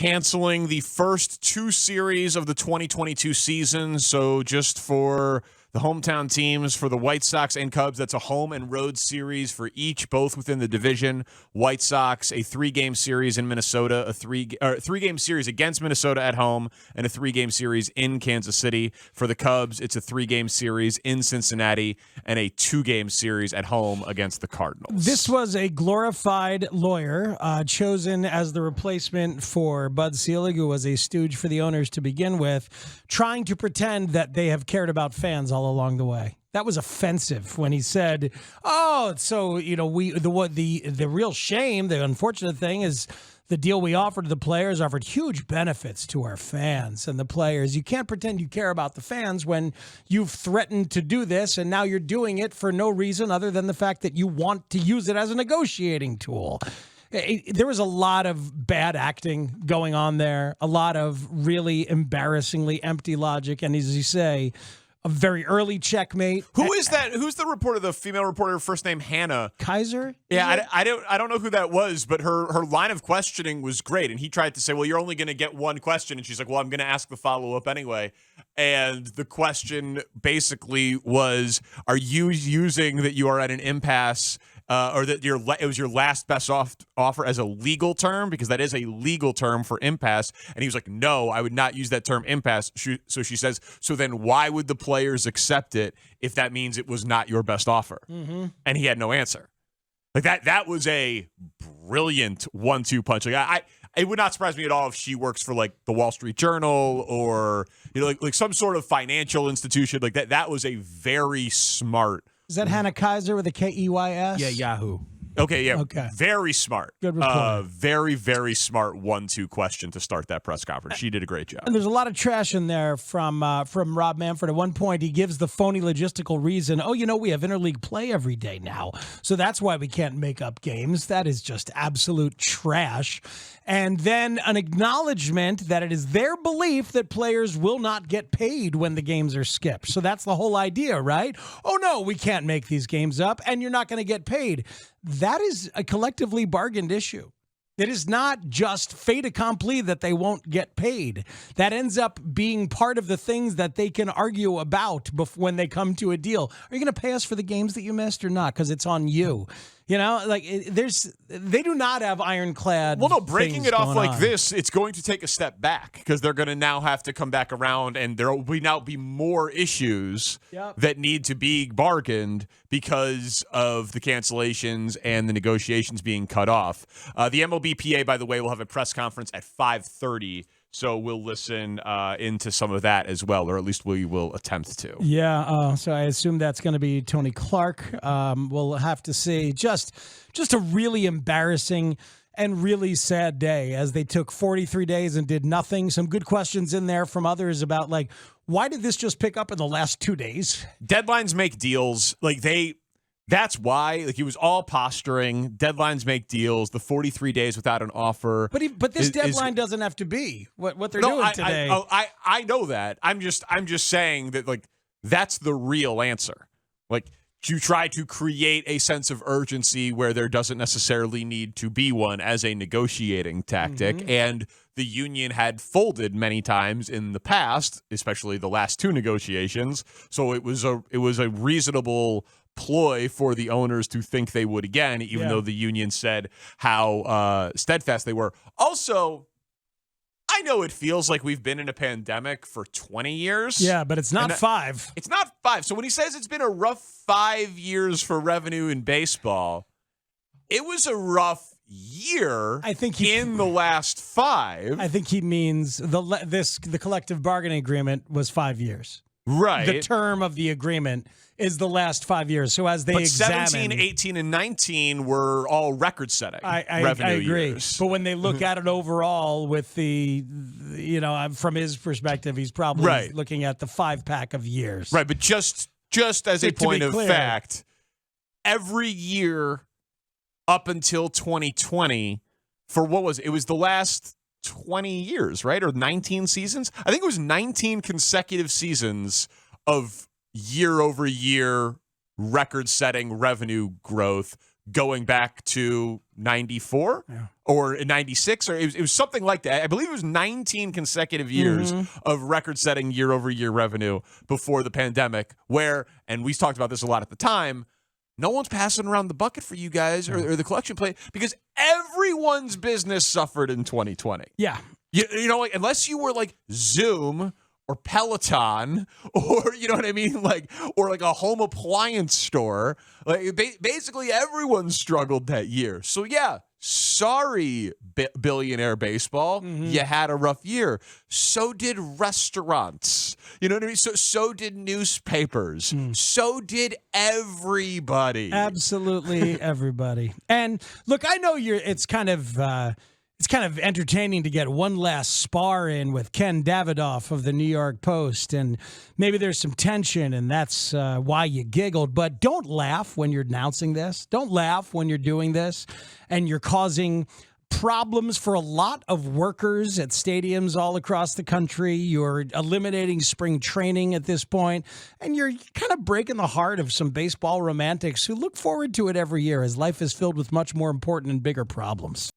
canceling the first 2 series of the 2022 season. So just for the hometown teams, for the White Sox and Cubs, that's a home and road series for each, both within the division. White Sox, a 3-game series in Minnesota, a 3-game series against Minnesota at home, and a 3-game series in Kansas City. For the Cubs, it's a 3-game series in Cincinnati and a 2-game series at home against the Cardinals. This was a glorified lawyer chosen as the replacement for Bud Selig, who was a stooge for the owners to begin with, trying to pretend that they have cared about fans all along the way. That was offensive when he said, "Oh, so the real shame, the unfortunate thing is the deal we offered to the players offered huge benefits to our fans and the players. You can't pretend you care about the fans when you've threatened to do this, and now you're doing it for no reason other than the fact that you want to use it as a negotiating tool." There was a lot of bad acting going on there, a lot of really embarrassingly empty logic, and as you say, a very early checkmate. Who is that? Who's the reporter? The female reporter, first name Hannah Kaiser. Yeah, I don't know who that was, but her line of questioning was great. And he tried to say, "Well, you're only going to get one question," and she's like, "Well, I'm going to ask the follow up anyway." And the question basically was, "Are you using that you are at an impasse?" Or that it was your last best offer as a legal term, because that is a legal term for impasse. And he was like, "No, I would not use that term impasse." So she says, "So then why would the players accept it if that means it was not your best offer?" Mm-hmm. And he had no answer. Like that was a brilliant 1-2 punch. Like it would not surprise me at all if she works for like the Wall Street Journal or like some sort of financial institution like that. That was a very smart. Is that Hannah Kaiser with a Keys? Yeah, Yahoo. Okay, yeah. Okay. Very smart. Good report. Very, very smart 1-2 question to start that press conference. She did a great job. And there's a lot of trash in there from Rob Manfred. At one point, he gives the phony logistical reason, we have interleague play every day now, so that's why we can't make up games. That is just absolute trash. And then an acknowledgement that it is their belief that players will not get paid when the games are skipped. So that's the whole idea, right? Oh, no, we can't make these games up, and you're not going to get paid. That is a collectively bargained issue. It is not just fait accompli that they won't get paid. That ends up being part of the things that they can argue about when they come to a deal. Are you going to pay us for the games that you missed or not? Because it's on you. They do not have ironclad. Well, no, breaking it off like on. this, it's going to take a step back because they're going to now have to come back around, and there will now be more issues that need to be bargained because of the cancellations and the negotiations being cut off. The MLBPA, by the way, will have a press conference at 5:30. So we'll listen into some of that as well, or at least we will attempt to. Yeah, so I assume that's going to be Tony Clark. We'll have to see. Just a really embarrassing and really sad day as they took 43 days and did nothing. Some good questions in there from others about, like, why did this just pick up in the last 2 days? Deadlines make deals. That's why, he was all posturing. Deadlines make deals. The 43 days without an offer. But this deadline doesn't have to be what they're doing today. I know that. I'm just saying that that's the real answer. To try to create a sense of urgency where there doesn't necessarily need to be one as a negotiating tactic. Mm-hmm. And the union had folded many times in the past, especially the last 2 negotiations. So it was a reasonable ploy for the owners to think they would again, even though the union said how steadfast they were. Also, I know it feels like we've been in a pandemic for 20 years. Yeah, but it's not 5. It's not 5. So when he says it's been a rough 5 years for revenue in baseball, it was a rough year. I think in the last 5. I think he means the collective bargaining agreement was 5 years. Right. The term of the agreement is the last 5 years. So as they examine 17, 18, and 19 were all record-setting revenue I agree. years. But when they look at it overall with from his perspective, he's probably looking at the 5-pack of years. Right, but just as a point of fact, every year up until 2020, for what was it? It was the last 20 years, right? Or 19 seasons? I think it was 19 consecutive seasons of year-over-year record-setting revenue growth going back to 94 or 96, or it was something like that. I believe it was 19 consecutive years of record-setting year-over-year revenue before the pandemic, where, and we talked about this a lot at the time, no one's passing around the bucket for you guys or the collection plate because everyone's business suffered in 2020. Yeah. You know, like, unless you were like Zoom or Peloton, or you know what I mean, like, or like a home appliance store. Like, basically, everyone struggled that year. So yeah, sorry, billionaire baseball, you had a rough year. So did restaurants. You know what I mean? So did newspapers. So did everybody. Absolutely everybody. And look, I know it's kind of entertaining to get one last spar in with Ken Davidoff of the New York Post, and maybe there's some tension, and that's why you giggled. But don't laugh when you're announcing this. Don't laugh when you're doing this, and you're causing problems for a lot of workers at stadiums all across the country. You're eliminating spring training at this point, and you're kind of breaking the heart of some baseball romantics who look forward to it every year as life is filled with much more important and bigger problems.